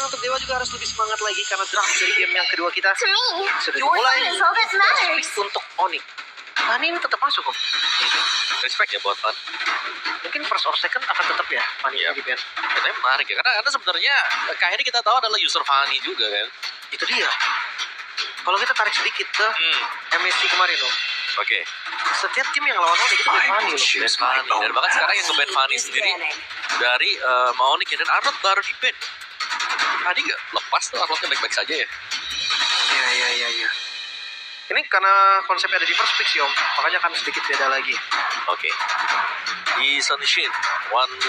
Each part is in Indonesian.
untuk Dewa juga harus lebih semangat lagi karena draft dari game yang kedua kita To me, sudah your dimulai. fun is all that matters. Untuk Onyx. Fanny ini tetap masuk kok. Respect ya buat Fan. Mungkin first or second akan tetap ya Fanny Iya. di band. Katanya menarik ya, karena sebenarnya KHD kita tahu adalah user Fanny juga kan. Itu dia. Kalau kita tarik sedikit ke MSC kemarin loh. Oke. Setiap tim yang lawan Onyx itu band Fanny loh. Band Fanny. Dan bahkan sekarang yang nge-ban Fanny sendiri dari Maonic ya. Dan Arnold baru di-ban. Tadi nggak lepas tuh Arnoldnya baik-baik saja ya. Iya. Ini karena konsepnya ada di first pick sih Om. Makanya akan sedikit beda lagi. Oke. Di Sunshin 1-1.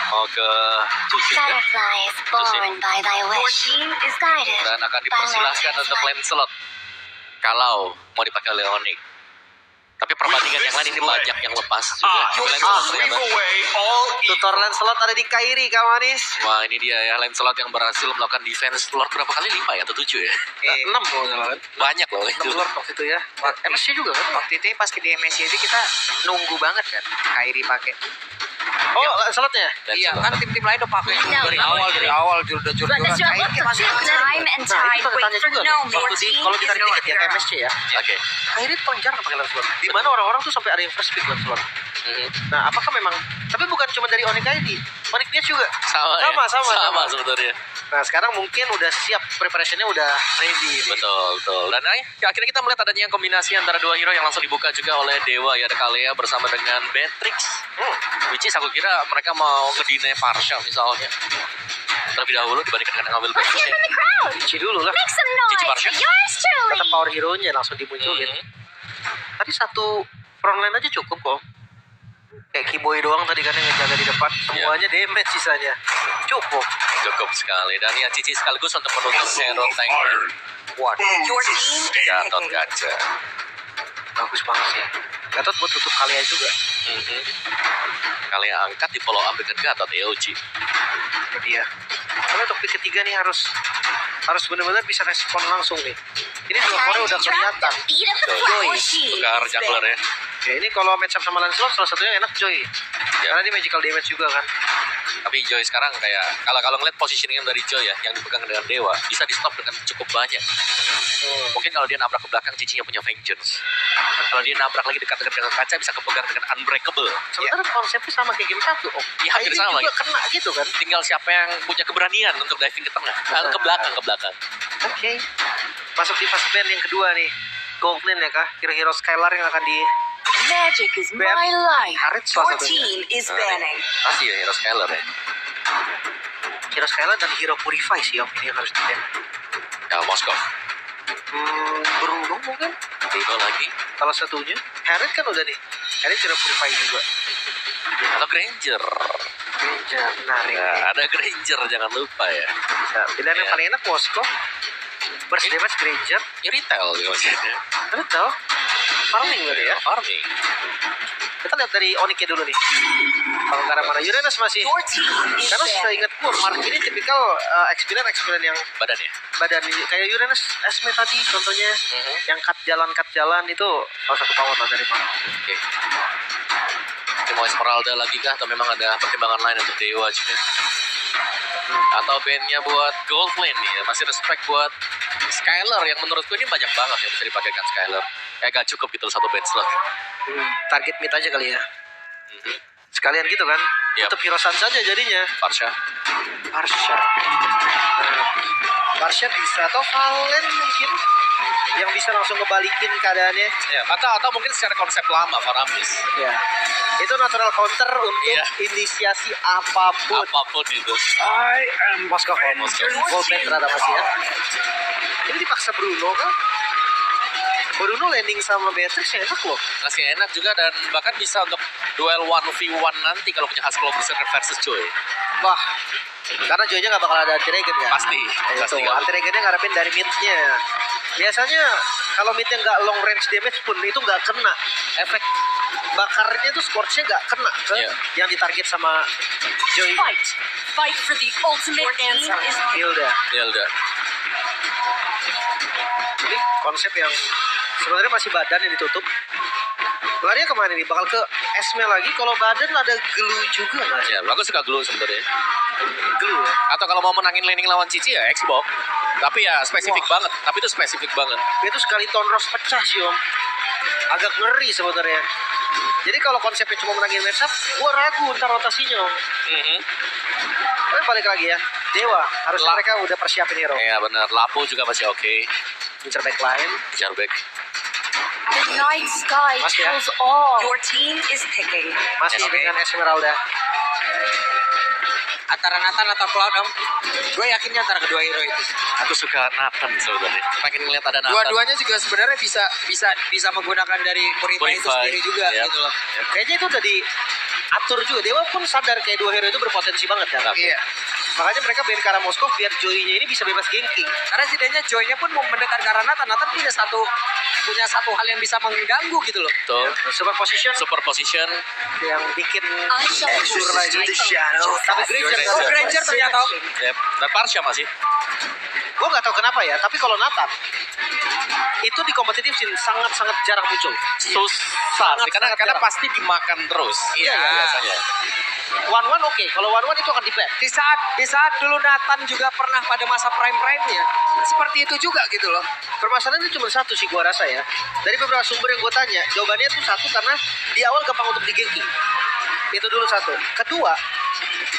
Mau ke Tushin ya. Butterflies born by thy wish is guided Dan akan by dipersilahkan Lance's untuk light. Lancelot. Kalau mau dipakai oleh Onyx. Tapi perbandingan yang lain ini banyak yang lepas juga. Lancelot ternyata. Tutor Lancelot ada di Kairi Kamanis. Wah ini dia ya, Lancelot yang berhasil melakukan defense Lord berapa kali? 5 ya atau 7 ya? 6 kalau nggak salah kan. Banyak loh itu. 6 Lord waktu itu ya. MSC juga kan. Waktu itu pas di MSC aja kita nunggu banget kan Kairi pakai. Oh Lancelotnya. Iya kan tim-tim lain udah pakai No, dari no, awal But jur-juran the struggle Kairi for masih time and Nah tide itu tanda wait tanya for juga. no Waktu more di team kalau is ditarik no dikit ya ke hero. MSC ya. Oke. Kairi paling jarang pakai Lancelot. Di mana orang-orang tuh sampai ada yang first pick Lancelot. Nah apakah memang? Tapi bukan cuma dari Onyx ID. Onyx Beach juga. Sama sebetulnya. Nah sekarang mungkin udah siap, preparationnya udah ready. Betul. Dan akhirnya kita melihat adanya kombinasi antara dua hero yang langsung dibuka juga oleh Dewa ya. Ada Kalea bersama dengan Beatrix. Which is aku kira mereka mau ngedinai Parsha misalnya. Terlebih dahulu dibandingkan dengan ngambil Let's Beatrix get ya. in the crowd. Cici dulu lah. Make some Cici noise Barsha. for yours truly. Tetap power hero-nya langsung dimunculin. Tadi satu frontline aja cukup kok. Kayak Keyboy doang tadi kan yang ngejaga di depan. Semuanya damage sisanya. Cukup. Cukup sekali. Dan ya Cici sekaligus untuk menutup hero tank. Waduh. Your team is Gatot Kaca. Bagus banget sih. Gatot buat tutup Kalea juga. Kalea angkat di follow up dengan Gatot EOG. Itu dia. Karena untuk pick ketiga nih harus benar-benar bisa respon langsung nih. Ini dua time core to udah drop kelihatan. the beat of the Joy. flash. Tukar jungler ya. Ya ini kalau match up sama Lancelot salah satunya enak Joy. Karena dia magical damage juga kan. Tapi Joy sekarang kayak kalau ngeliat positioning dari Joy ya yang dipegang dengan Dewa bisa di stop dengan cukup banyak. Mungkin kalau dia nabrak ke belakang Cicinya punya vengeance. Kalau dia nabrak lagi dekat dengan kaca bisa kepegang dengan unbreakable. Sementara konsepnya sama kayak game 1. Oh, Ya, hampir ini sama juga gitu. kena gitu kan. Tinggal siapa yang punya keberanian untuk diving ke tengah, ke belakang. Oke. Masuk di fast band yang kedua nih. Goldlane ya kah? Hero-hero Skylar yang akan di Magic is ban. my life. Harit salah Your satunya. team is banning. Masih ya hero Skyler ya. Hero Skylar dan Hero Purify sih yang ini yang harus di ban. Ya Moskov. Bruno mungkin Bruno lagi. salah satunya. Harit kan udah nih. Harit Hero Purify juga. Atau Granger. Granger menarik. Ya, ada Granger jangan lupa ya. Bisa. Pilihan yang Ya. paling enak Moskov. Burst damage Granger. Ini retail gitu maksudnya. Betul. Farming berarti ya. Farming. Kita lihat dari Onyx-nya dulu nih. Kalau nggak ada mana Uranus masih. Your team is Karena saya banning. ingat Mark ini tipikal experience yang Badannya. badan ini kayak Uranus Esme tadi contohnya yang cut jalan itu salah satu power lah dari Mark. Oke. Mau Esmeralda lagi kah atau memang ada pertimbangan lain untuk Dewa juga? Atau bandnya buat Goldlane nih, masih respect buat Skyler yang menurutku ini banyak banget yang bisa dipakaikan Skyler. Kayak gak cukup gitu satu band slot. Target mid aja kali ya. Sekalian gitu kan. Yap. Untuk Hero Sun saja jadinya. Parsha. Parsha. Parsha bisa atau Valen mungkin yang bisa langsung ngebalikin keadaannya. Ya, atau mungkin secara konsep lama Faramis. Ya. Itu natural counter untuk Iya. inisiasi apapun. Apapun itu. I am Moskov. Goldman ternyata masih ya. Ini dipaksa Bruno kan? Bruno landing sama Beatrix ya enak loh. Masih enak juga dan bahkan bisa untuk duel 1v1 nanti kalau punya Hasbro Berserker versus Joy. Wah, karena Joy-nya gak bakal ada anti-regen kan? Pasti Itu, nggak. anti-regennya ngarepin dari mid-nya. Biasanya kalau mid-nya nggak long range damage pun itu nggak kena. Efek bakarnya tuh scorch-nya nggak kena ke Iya. yang ditarget sama Joy. Fight for the ultimate answer. Hilda. Ya udah. Ini konsep yang sebenarnya masih badan yang ditutup. Larinya kemana nih? Bakal ke Esme lagi, kalau badan ada glue juga mas. Ya, aku suka glue sebenarnya. Glue ya. Atau kalau mau menangin laning lawan Cici ya Xbox. Tapi ya spesifik banget. Tapi itu spesifik banget. Itu sekali Tonros pecah sih om. Agak ngeri sebenarnya. Jadi kalau konsepnya cuma menangin matchup, gue ragu ntar rotasinya om. Mhm. Tapi balik lagi ya, Dewa harusnya Lah. mereka udah persiapin hero. Iya benar. Lapo juga masih oke. Incer backline. Jarback. The night sky Mas ya. tells all. Your team is picking. Masih Oke. dengan Esmeralda. Antara Nathan atau Cloud om. Gue yakinnya antara kedua hero itu. Aku suka Nathan sebenarnya. Pengen ngeliat ada Nathan. Dua-duanya juga sebenarnya bisa menggunakan dari Purify itu Purify. sendiri juga Yep. gitu loh. Kayaknya itu udah diatur juga. Dewa pun sadar kayak dua hero itu berpotensi banget kan. Iya. Makanya mereka main ke arah Moskow biar Joy-nya ini bisa bebas ganking. Karena setidaknya Joy-nya pun mau mendekat ke arah Nathan. Nathan punya satu hal yang bisa mengganggu gitu loh. Tuh. Super position Super position. yang bikin I shall Azure push lagi. my Tapi Granger, Oh, Granger ternyata om. Yep. Dan Parsha masih. gue nggak tahu kenapa ya. Tapi kalau Nathan itu di kompetitif scene sangat-sangat jarang muncul. Susah sih. Karena jarang. pasti dimakan terus. Iya. Biasanya. One oke. Kalau one itu akan di-ban. Di saat dulu Nathan juga pernah pada masa prime-nya seperti itu juga gitu loh. Permasalahannya cuma satu sih gue rasa ya. Dari beberapa sumber yang gue tanya, jawabannya tuh satu karena di awal gampang untuk di-ganking. Itu dulu satu. Kedua,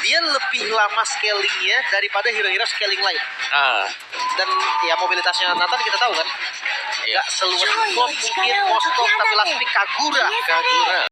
dia lebih lama scalingnya daripada hero-hero scaling lain. Ah. Dan ya mobilitasnya Nathan kita tahu kan. Iya. Gak seluas Klop mungkin Moskov tapi last pick Kagura. Kagura.